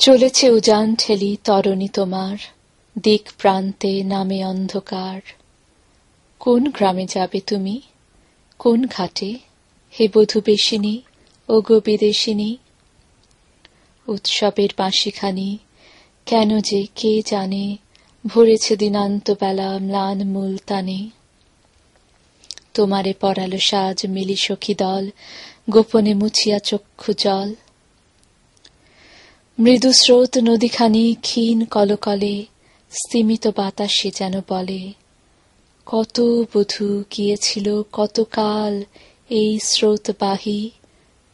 চলেছে উজান ঠেলি তরণী তোমার, দিক প্রান্তে নামে অন্ধকার। কোন গ্রামে যাবে তুমি, কোন ঘাটে, হে বধূ বেশিনী ও গো বিদেশিনী? উৎসবের বাঁশিখানি কেন যে কে জানে, ভরেছে দিনান্ত বেলা ম্লান মূলতানে। তোমারে পরালো সাজ মিলি সখী দল, গোপনে মুছিয়া চক্ষু জল। মৃদু স্রোত নদীখানি ক্ষীণ কলকলে, স্তিমিত বাতাসে যেন বলে, কত বধূ গিয়েছিল কতকাল এই স্রোতবাহী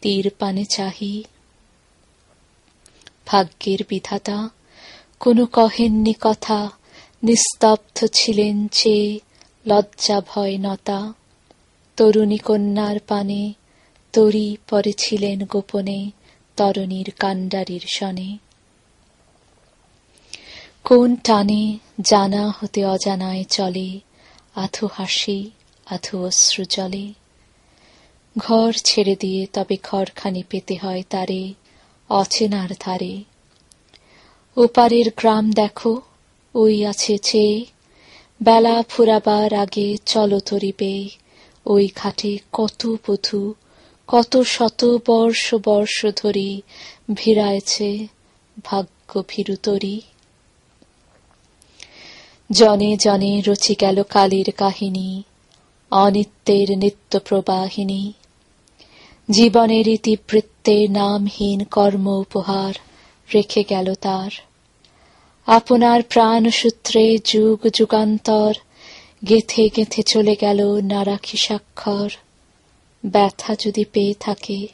তীর পানে চাহি। ভাগ্যের বিধাতা কোনো কহেননি কথা, নিস্তব্ধ ছিলেন চেয়ে লজ্জা ভয় নতা। তরুণী কন্যার পানে তরি পড়েছিলেন গোপনে, তরণীর কাণ্ডারির সনে। কোন টানে জানা হতে অজানায় চলে, আধো হাসি আধো অশ্রু জলে। ঘর ছেড়ে দিয়ে তবে ঘরখানি পেতে হয় তারে, অচেনার ধারে। ওপারের গ্রাম দেখো, ওই আছে চেয়ে, বেলা ফুরাবার আগে চলো তরিবে। ওই ঘাটে কত বধূ, কত শত বর্ষ বর্ষ ধরি ভিড়াইছে ভাগ্য ভীরু তরি। জনে জনে রচি গেল কালের কাহিনী, অনিত্যের নিত্য প্রবাহিনী। জীবনের ইতিবৃত্তে নামহীন কর্ম উপহার রেখে গেল তার। আপনার প্রাণসূত্রে যুগ যুগান্তর গেথে গেথে চলে গেল না রাখি স্বাক্ষর। ব্যথা যদি পেয়ে থাকে,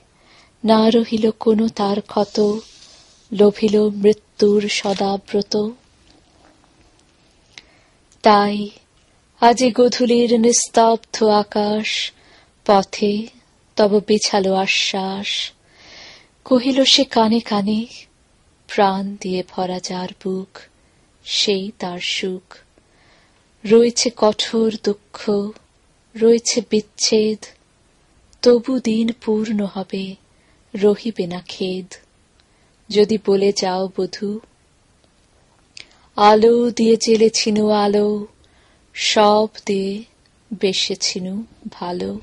না রহিল কোনো তার ক্ষত, লোভিল মৃত্যুর সদাব্রত। তাই আজি গোধূলির নিস্তব্ধ আকাশ, পথে তব বিছালো আশ্বাস। কহিল সে কানে কানে, প্রাণ দিয়ে ভরা যার বুক, সেই তার সুখ। রয়েছে কঠোর দুঃখ, রয়েছে বিচ্ছেদ, তবু দিন পূর্ণ হবে, রহিবে না খেদ। যদি বলে যাও বধূ, আলো দিয়ে জেলেছিনু আলো, সব দিয়ে বেসেছিনু ভালো।